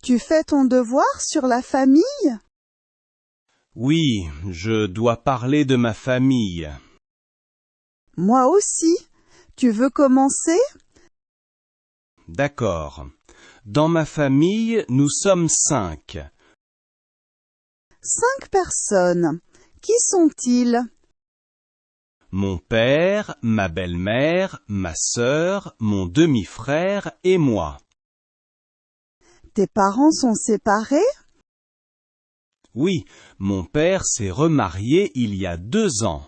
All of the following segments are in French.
Tu fais ton devoir sur la famille? Oui, je dois parler de ma famille. Moi aussi. Tu veux commencer? D'accord. Dans ma famille, nous sommes 5. 5 personnes. Qui sont-ils? Mon père, ma belle-mère, ma sœur, mon demi-frère et moi. Tes parents sont séparés? Oui, mon père s'est remarié il y a 2 ans.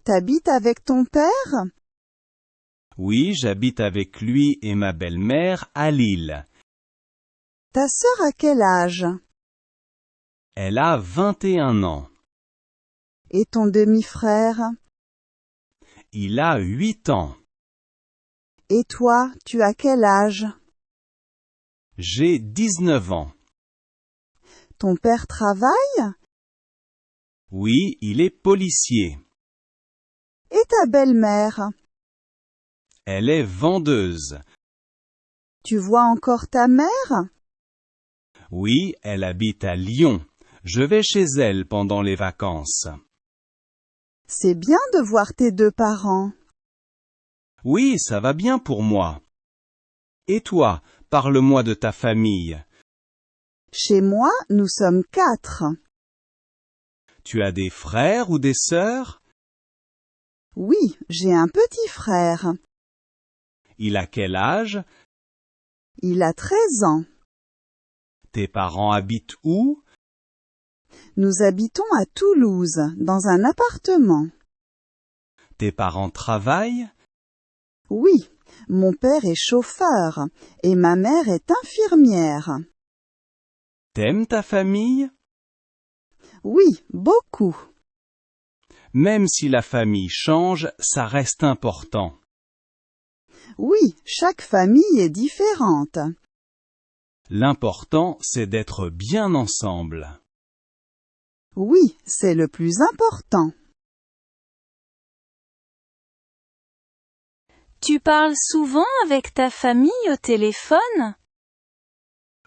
T'habites avec ton père? Oui, j'habite avec lui et ma belle-mère à Lille. Ta sœur a quel âge? Elle a 21 ans. Et ton demi-frère? Il a 8 ans. Et toi, tu as quel âge? J'ai 19 ans. Ton père travaille? Oui, il est policier. Et ta belle-mère? Elle est vendeuse. Tu vois encore ta mère? Oui, elle habite à Lyon. Je vais chez elle pendant les vacances. C'est bien de voir tes 2 parents. Oui, ça va bien pour moi. Et toi, parle-moi de ta famille. Chez moi, nous sommes 4. Tu as des frères ou des sœurs? Oui, j'ai un petit frère. Il a quel âge? Il a 13 ans. Tes parents habitent où? Nous habitons à Toulouse, dans un appartement. Tes parents travaillent? Oui, mon père est chauffeur et ma mère est infirmière. T'aimes ta famille? Oui, beaucoup. Même si la famille change, ça reste important. Oui, chaque famille est différente. L'important, c'est d'être bien ensemble. Oui, c'est le plus important. Tu parles souvent avec ta famille au téléphone?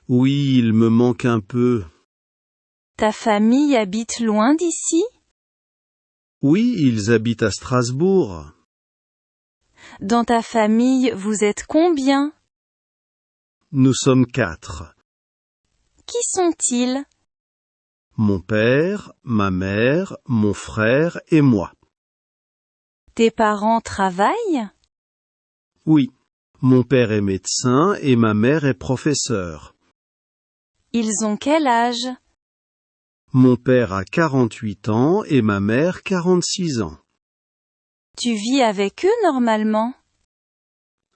Oui, il me manque un peu. Ta famille habite loin d'ici? Oui, ils habitent à Strasbourg. Dans ta famille, vous êtes combien? Nous sommes 4. Qui sont-ils? Mon père, ma mère, mon frère et moi. Tes parents travaillent? Oui, mon père est médecin et ma mère est professeure. Ils ont quel âge? Mon père a 48 ans et ma mère 46 ans. Tu vis avec eux normalement?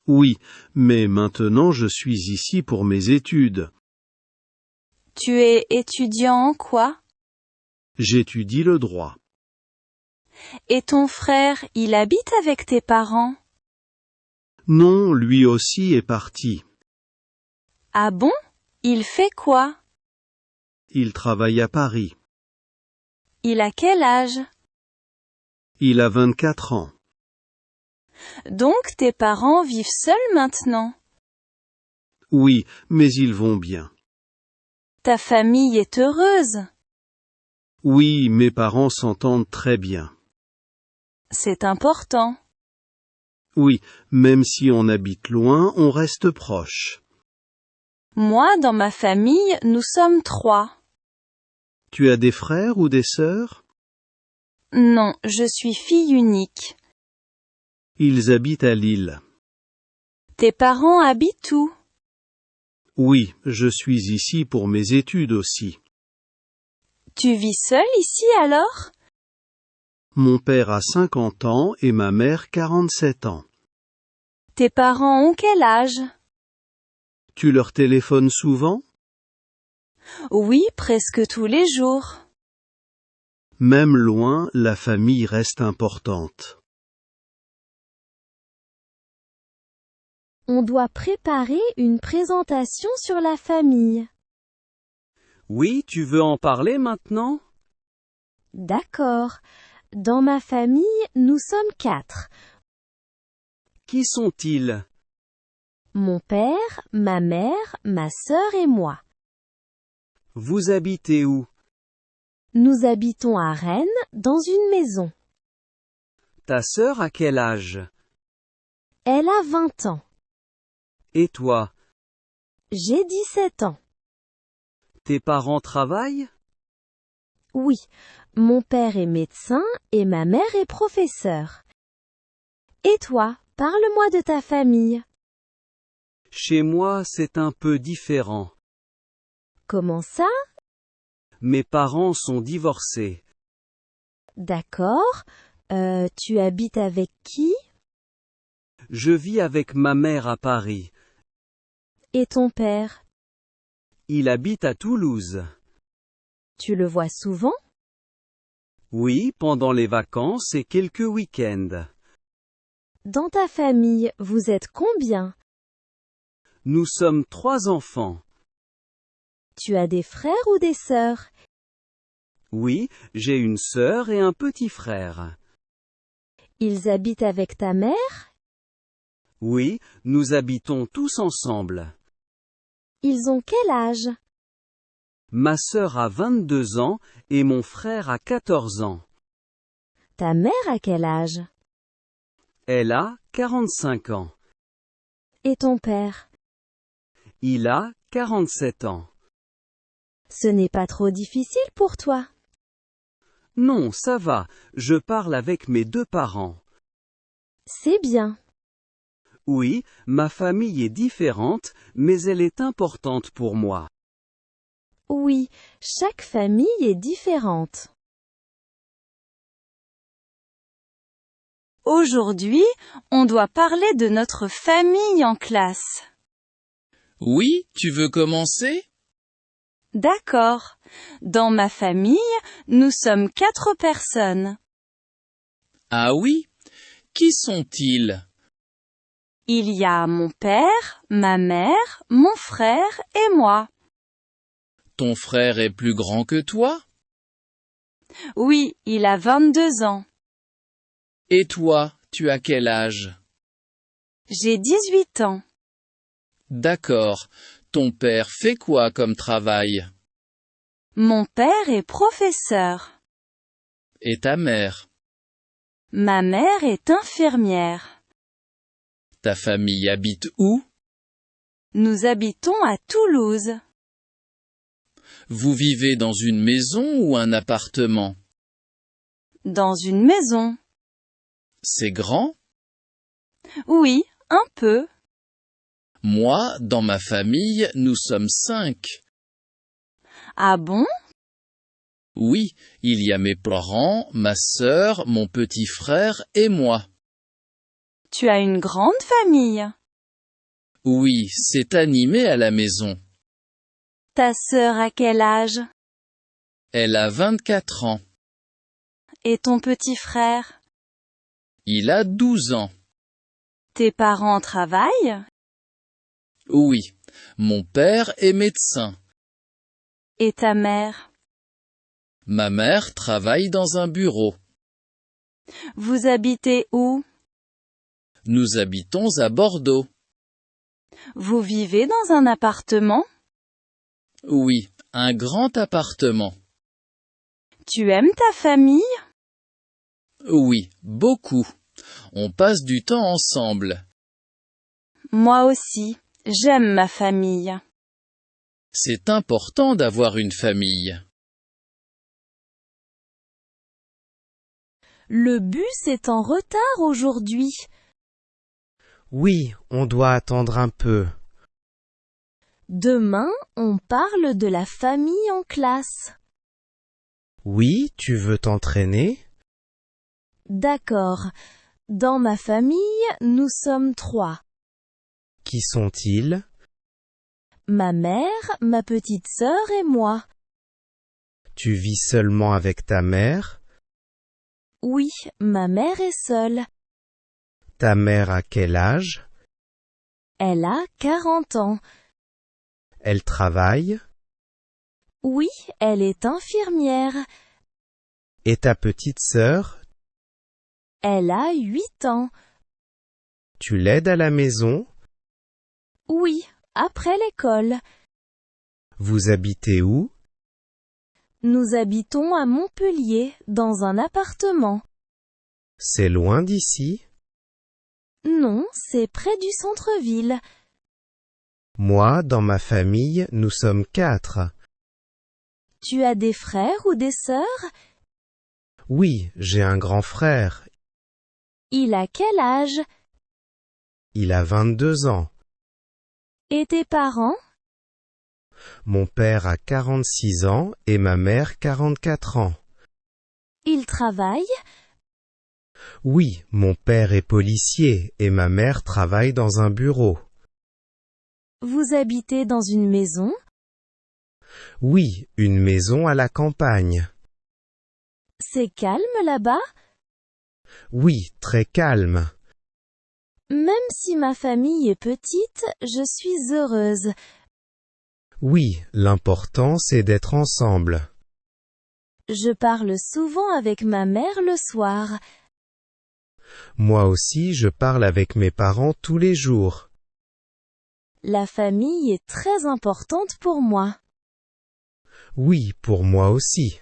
Oui, mais maintenant je suis ici pour mes études. Tu es étudiant en quoi? J'étudie le droit. Et ton frère, il habite avec tes parents? Non, lui aussi est parti. Ah bon? Il fait quoi? Il travaille à Paris. Il a quel âge? Il a 24 ans. Donc tes parents vivent seuls maintenant? Oui, mais ils vont bien. Ta famille est heureuse? Oui, mes parents s'entendent très bien. C'est important. Oui, même si on habite loin, on reste proche. Moi, dans ma famille, nous sommes 3. Tu as des frères ou des sœurs? Non, je suis fille unique. Ils habitent à Lille. Tes parents habitent où? Oui, je suis ici pour mes études aussi. Tu vis seul ici alors? Mon père a 50 ans et ma mère 47 ans. Tes parents ont quel âge? Tu leur téléphones souvent? Oui, presque tous les jours. Même loin, la famille reste importante. On doit préparer une présentation sur la famille. Oui, tu veux en parler maintenant? D'accord. Dans ma famille, nous sommes 4. Qui sont-ils? mon père, ma mère, ma sœur et moi. Vous habitez où? Nous habitons à Rennes, dans une maison. Ta sœur a quel âge? Elle a 20 ans. Et toi? J'ai 17 ans. Tes parents travaillent? Oui, mon père est médecin et ma mère est professeure. Et toi, parle-moi de ta famille. Chez moi, c'est un peu différent. Comment ça? Mes parents sont divorcés. D'accord. Tu habites avec qui? Je vis avec ma mère à Paris. Et ton père? Il habite à Toulouse. Tu le vois souvent? Oui, pendant les vacances et quelques week-ends. Dans ta famille, vous êtes combien? Nous sommes 3 enfants. Tu as des frères ou des sœurs? Oui, j'ai une sœur et un petit frère. Ils habitent avec ta mère? Oui, nous habitons tous ensemble. Ils ont quel âge? Ma sœur a 22 ans et mon frère a 14 ans. Ta mère a quel âge? Elle a 45 ans. Et ton père? Il a 47 ans. Ce n'est pas trop difficile pour toi? Non, ça va, je parle avec mes 2 parents. C'est bien. Oui, ma famille est différente, mais elle est importante pour moi. Oui, chaque famille est différente. Aujourd'hui, on doit parler de notre famille en classe. Oui, tu veux commencer? D'accord. Dans ma famille, nous sommes 4 personnes. Ah oui? Qui sont-ils? Il y a mon père, ma mère, mon frère et moi. Ton frère est plus grand que toi? Oui, il a 22 ans. Et toi, tu as quel âge? J'ai 18 ans. D'accord. Ton père fait quoi comme travail? Mon père est professeur. Et ta mère? Ma mère est infirmière. Ta famille habite où? Nous habitons à Toulouse. Vous vivez dans une maison ou un appartement? Dans une maison. C'est grand? Oui, un peu. Moi, dans ma famille, nous sommes 5. Ah bon? Oui, il y a mes parents, ma sœur, mon petit frère et moi. Tu as une grande famille. Oui, c'est animé à la maison. Ta sœur a quel âge? Elle a 24 ans. Et ton petit frère? Il a 12 ans. Tes parents travaillent? Oui, mon père est médecin. Et ta mère? Ma mère travaille dans un bureau. Vous habitez où? Nous habitons à Bordeaux. Vous vivez dans un appartement? Oui, un grand appartement. Tu aimes ta famille? Oui, beaucoup. On passe du temps ensemble. Moi aussi, j'aime ma famille. C'est important d'avoir une famille. Le bus est en retard aujourd'hui. Oui, on doit attendre un peu. Demain, on parle de la famille en classe. Oui, tu veux t'entraîner? D'accord. Dans ma famille, nous sommes 3. Qui sont-ils? Ma mère, ma petite sœur et moi. Tu vis seulement avec ta mère? Oui, ma mère est seule. Ta mère a quel âge? Elle a 40 ans. Elle travaille? Oui, elle est infirmière. Et ta petite sœur? Elle a 8 ans. Tu l'aides à la maison? Oui, après l'école. Vous habitez où? Nous habitons à Montpellier, dans un appartement. C'est loin d'ici? Non, c'est près du centre-ville. Moi, dans ma famille, nous sommes 4. Tu as des frères ou des sœurs? Oui, j'ai un grand frère. Il a quel âge? Il a 22 ans. Et tes parents? Mon père a 46 ans et ma mère 44 ans. Ils travaillent? Oui, mon père est policier et ma mère travaille dans un bureau. Vous habitez dans une maison? Oui, une maison à la campagne. C'est calme là-bas? Oui, très calme. Même si ma famille est petite, je suis heureuse. Oui, l'important c'est d'être ensemble. Je parle souvent avec ma mère le soir. Moi aussi, je parle avec mes parents tous les jours. La famille est très importante pour moi. Oui, pour moi aussi.